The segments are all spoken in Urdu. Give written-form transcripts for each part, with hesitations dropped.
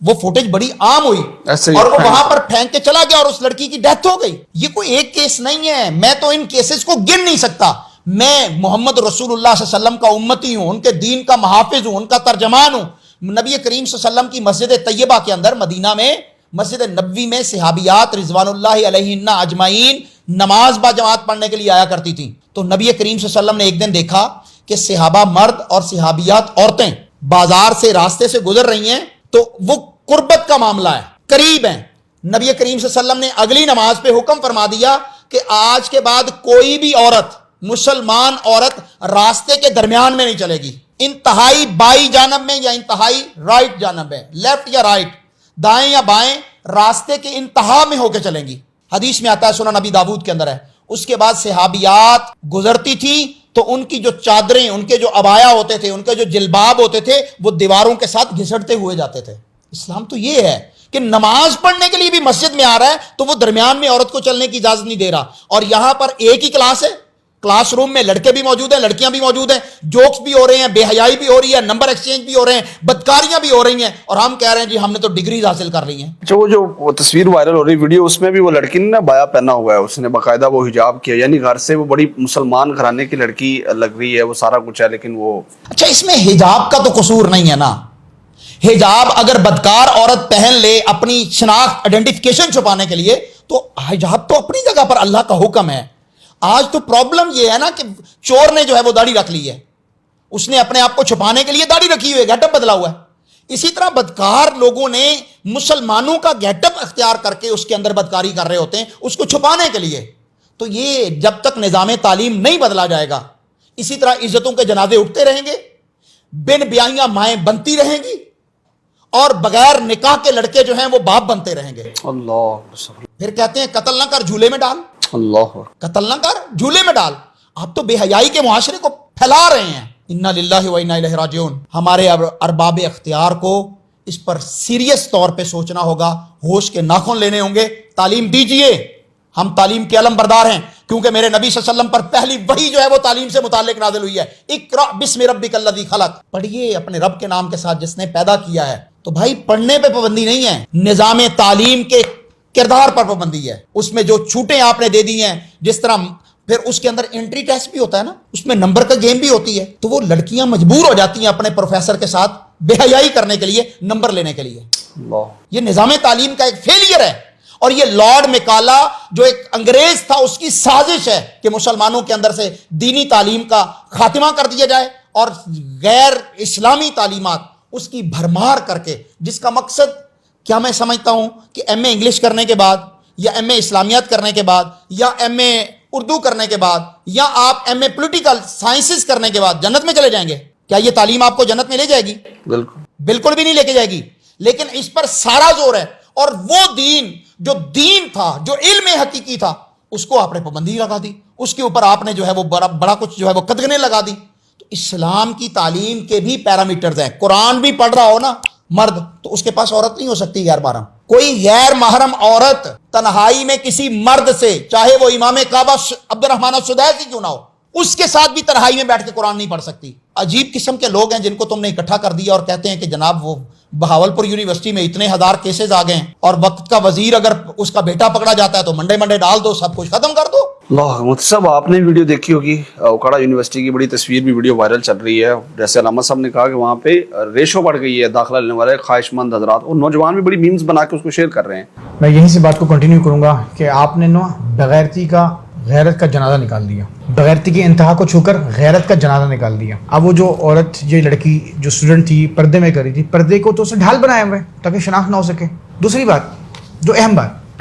وہ فوٹیج بڑی عام ہوئی ایسے ہی اور وہ پھینک وہاں پر پھینک کے چلا گیا اور اس لڑکی کی ڈیتھ ہو گئی. یہ کوئی ایک کیس نہیں ہے, میں تو ان کیسز کو گن نہیں سکتا. میں محمد رسول اللہ صلی اللہ علیہ وسلم کا امتی ہوں, ان کے دین کا محافظ ہوں, ان کا ترجمان ہوں. نبی کریم صلی اللہ علیہ وسلم کی مسجد طیبہ کے اندر مدینہ میں مسجد نبوی میں صحابیات رضوان اللہ علیہن اجمعین نماز با جماعت پڑھنے کے لیے آیا کرتی تھیں. تو نبی کریم صلی اللہ علیہ وسلم نے ایک دن دیکھا کہ صحابہ مرد اور صحابیات عورتیں بازار سے راستے سے گزر رہی ہیں, تو وہ قربت کا معاملہ ہے, قریب ہیں. نبی کریم صلی اللہ علیہ وسلم نے اگلی نماز پہ حکم فرما دیا کہ آج کے بعد کوئی بھی عورت, مسلمان عورت راستے کے درمیان میں نہیں چلے گی, انتہائی بائیں جانب میں یا انتہائی رائٹ جانب ہے, لیفٹ یا رائٹ, دائیں یا بائیں, راستے کے انتہا میں ہو کے چلیں گی. حدیث میں آتا ہے, سنن نبی داؤد کے اندر ہے. اس کے بعد صحابیات گزرتی تھی تو ان کی جو چادریں, ان کے جو عبایا ہوتے تھے, ان کے جو جلباب ہوتے تھے, وہ دیواروں کے ساتھ گھسٹتے ہوئے جاتے تھے. اسلام تو یہ ہے کہ نماز پڑھنے کے لیے بھی مسجد میں آ رہا ہے تو وہ درمیان میں عورت کو چلنے کی اجازت نہیں دے رہا. اور یہاں پر ایک ہی کلاس ہے, کلاس روم میں لڑکے بھی موجود ہیں, لڑکیاں بھی موجود ہیں, جوکس بھی ہو رہے ہیں, بے حیائی بھی ہو رہی ہے, نمبر ایکسچینج بھی ہو رہے ہیں, بدکاریاں بھی ہو رہی ہیں, اور ہم کہہ رہے ہیں جی ہم نے تو ڈگریز حاصل کر لی ہیں. اچھا, وہ تصویر وائرل ہو رہی ویڈیو, اس میں بھی وہ لڑکی نے نا بایا پہنا ہوا ہے, اس نے باقاعدہ وہ حجاب کیا, یعنی گھر سے وہ بڑی مسلمان گھرانے کی لڑکی لگ رہی ہے, وہ سارا کچھ ہے, لیکن وہ اچھا اس میں حجاب کا تو قصور نہیں ہے نا. حجاب اگر بدکار عورت پہن لے اپنی شناخت آئیڈینٹیفیکیشن چھپانے کے لیے, تو حجاب تو اپنی جگہ پر اللہ کا حکم ہے. آج تو پرابلم یہ ہے نا کہ چور نے جو ہے وہ داڑھی رکھ لی ہے, اس نے اپنے آپ کو چھپانے کے لیے داڑھی رکھی ہوئی ہے, گیٹ اپ بدلا ہوا ہے. اسی طرح بدکار لوگوں نے مسلمانوں کا گیٹ اپ اختیار کر کے اس کے اندر بدکاری کر رہے ہوتے ہیں اس کو چھپانے کے لیے. تو یہ جب تک نظام تعلیم نہیں بدلا جائے گا, اسی طرح عزتوں کے جنازے اٹھتے رہیں گے, بن بیائیاں مائیں بنتی رہیں گی, اور بغیر نکاح کے لڑکے جو ہیں وہ باپ بنتے رہیں گے. اللہ, پھر کہتے ہیں قتل نہ کر جھولے میں ڈال, اللہ, قتل نہ کر جھولے میں ڈال. آپ تو بے حیائی کے معاشرے کو پھیلا رہے ہیں. انا للہ و انا الیہ راجعون. ہمارے ارباب اختیار کو اس پر سیریس طور پہ سوچنا ہوگا, ہوش کے ناخن لینے ہوں گے. تعلیم دیجئے, ہم تعلیم کے علم بردار ہیں, کیونکہ میرے نبی صلی اللہ علیہ وسلم پر پہلی وحی جو ہے وہ تعلیم سے متعلق نازل ہوئی ہے. اقرأ بسم ربک الذی خلق, پڑھیے اپنے رب کے نام کے ساتھ جس نے پیدا کیا ہے. تو بھائی پڑھنے پہ پابندی نہیں ہے, نظام تعلیم کے کردار پر پابندی ہے. اس میں جو چھوٹیں آپ نے دے دی ہیں, جس طرح پھر اس کے اندر انٹری ٹیسٹ بھی ہوتا ہے نا, اس میں نمبر کا گیم بھی ہوتی ہے, تو وہ لڑکیاں مجبور ہو جاتی ہیں اپنے پروفیسر کے ساتھ بے حیائی کرنے کے لیے, نمبر لینے کے لیے. اللہ, یہ نظام تعلیم کا ایک فیلئر ہے, اور یہ لارڈ میکالا جو ایک انگریز تھا اس کی سازش ہے کہ مسلمانوں کے اندر سے دینی تعلیم کا خاتمہ کر دیا جائے اور غیر اسلامی تعلیمات اس کی بھرمار کر کے, جس کا مقصد کیا میں سمجھتا ہوں کہ ایم اے انگلش کرنے کے بعد یا ایم اے اسلامیات کرنے کے بعد یا ایم اے اردو کرنے کے بعد یا آپ ایم اے پولیٹیکل سائنسز کرنے کے بعد جنت میں چلے جائیں گے. کیا یہ تعلیم آپ کو جنت میں لے جائے گی؟ بالکل بالکل بھی نہیں لے کے جائے گی. لیکن اس پر سارا زور ہے, اور وہ دین جو دین تھا, جو علم حقیقی تھا, اس کو آپ نے پابندی لگا دی, اس کے اوپر آپ نے جو ہے وہ بڑا کچھ جو ہے وہ قدغنیں لگا دی. تو اسلام کی تعلیم کے بھی پیرامیٹرز ہیں. قرآن بھی پڑھ رہا ہو نا مرد, تو اس کے پاس عورت نہیں ہو سکتی غیر محرم. کوئی غیر محرم عورت تنہائی میں کسی مرد سے, چاہے وہ امام کعبہ عبد الرحمن السدیسی کیوں نہ ہو, اس کے ساتھ بھی تنہائی میں بیٹھ کے قرآن نہیں پڑھ سکتی. عجیب قسم کے لوگ ہیں جن کو تم نے اکٹھا کر دیا اور کہتے ہیں کہ جناب وہ بہاولپور یونیورسٹی میں اتنے ہزار کیسز آ گئے ہیں, اور وقت کا وزیر اگر اس کا بیٹا پکڑا جاتا ہے تو منڈے ڈال دو, سب کچھ ختم کر دو. اللہ, مفتی صاحب آپ نے ویڈیو دیکھی ہوگی, اوکاڑا یونیورسٹی کی بڑی تصویر بھی ویڈیو وائرل چل رہی ہے. جیسے علامہ صاحب نے کہا کہ وہاں پہ ریشو بڑھ گئی ہے داخلہ لینے والے خواہش مند حضرات, اور نوجوان بھی بڑی میمز بنا کے اس کو شیئر کر رہے ہیں. میں یہیں سے بات کو کنٹینیو کروں گا کہ آپ نے نا بغیرتی کا غیرت کا جنازہ نکال دیا, بغیرتی کی انتہا کو چھو کر غیرت کا جنازہ نکال دیا. اب وہ جو عورت, یہ لڑکی جو اسٹوڈنٹ تھی, پردے میں کری تھی, پردے کو تو اسے ڈھال بنایا ہوئے تاکہ شناخت نہ ہو سکے. دوسری بات, جو اہم بات,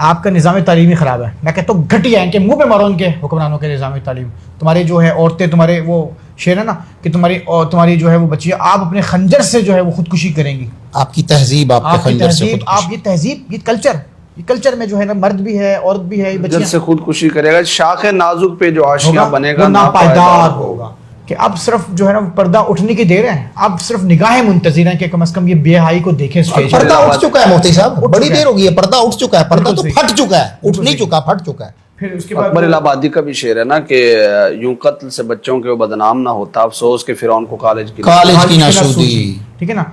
آپ کا نظام تعلیمی خراب ہے. میں کہتا ہوں گھٹیا ہے, ان کے منہ پہ مارو ان کے حکمرانوں کے نظام تعلیم. تمہارے جو ہے عورتیں, تمہارے وہ شعر ہے نا کہ تمہاری جو ہے وہ بچیاں, آپ اپنے خنجر سے جو ہے وہ خودکشی کریں گی. آپ کی تہذیب, آپ کے خنجر سے خودکشی. آپ یہ تہذیب, یہ کلچر میں جو ہے نا مرد بھی ہے عورت بھی ہے, جلد سے خودکشی کرے گا, شاخ نازک پہ جو آشیاں بنے گا ناپائیدار ہوگا. کہ اب صرف جو ہے نا پردہ اٹھنے کی دیر ہے, اب صرف نگاہیں منتظر ہیں کہ کم از کم یہ بے حیائی کو دیکھیں. پردہ اٹھ چکا ہے مفتی صاحب, بڑی دیر ہو گئی ہے, پردہ اٹھ چکا ہے, پردہ تو پھٹ چکا ہے, اٹھ نہیں چکا, پھٹ چکا ہے. پھر اس کے بعد اکبر الہ آبادی کا بھی شعر ہے نا کہ یوں قتل سے بچوں کے وہ بدنام نہ ہوتا, افسوس کہ فرعون کو کالج کی ناشودی. ٹھیک ہے نا.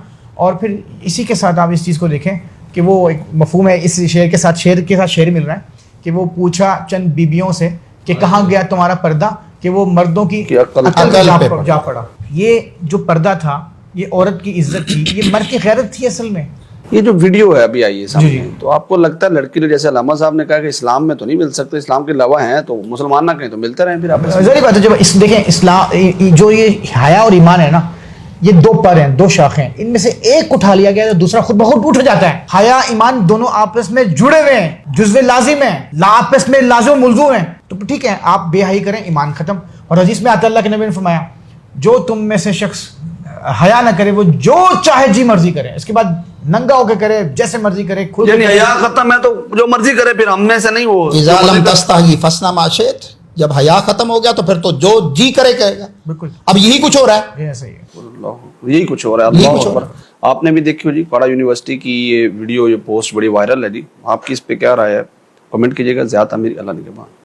اور پھر اسی کے ساتھ آپ اس چیز کو دیکھیں کہ وہ ایک مفہوم ہے اس شعر کے ساتھ شعر مل رہا ہے کہ وہ پوچھا چند بیبیوں سے کہ کہاں گیا تمہارا پردہ کہ وہ مردوں کی عقل پہ جا پڑا. یہ جو پردہ تھا یہ عورت کی عزت تھی, یہ مرد کی غیرت تھی اصل میں. یہ جو ویڈیو ہے ابھی آئی ہے سامنے, تو آپ کو لگتا ہے لڑکی جیسے علامہ صاحب نے کہا کہ اسلام میں تو نہیں مل سکتے, اسلام کے علاوہ ہیں تو مسلمان نہ کہیں تو ملتے رہیں پھر آپ. ظاہر بات ہے جب اس دیکھیں اسلام جو یہ حیا اور ایمان ہے نا, یہ دو پر ہیں, دو شاخیں, ان میں سے ایک اٹھا لیا گیا تو دوسرا خود بخود اٹھ جاتا ہے. حیا ایمان دونوں آپس میں جڑے ہوئے ہیں, جزو لازم ہیں, آپس میں لازم و ملزوم ہیں. تو ٹھیک ہے آپ بے حیائی کریں ایمان ختم. اور حدیث میں آتا اللہ کے نبی نے فرمایا جو تم میں سے شخص حیا نہ کرے وہ جو چاہے جی مرضی کرے, اس کے بعد ننگا ہو کے کرے, جیسے مرضی کرے, یعنی حیا ختم ہے تو جو مرضی کرے, پھر ہم میں سے نہیں. وہ اذا لم تستحی فاصنع ما شئت, جب حیا ختم ہو گیا تو پھر تو جو جی کرے کہے گا. بالکل اب یہی کچھ ہو رہا ہے, یہی کچھ ہو رہا ہے. اللہ اکبر. آپ نے بھی دیکھی ہو جی کاڑا یونیورسٹی کی یہ ویڈیو, یہ پوسٹ بڑی وائرل ہے جی, آپ کی اس پہ کیا رائے ہے؟ کمنٹ کیجیے گا. زیادہ میری اللہ نگہبان.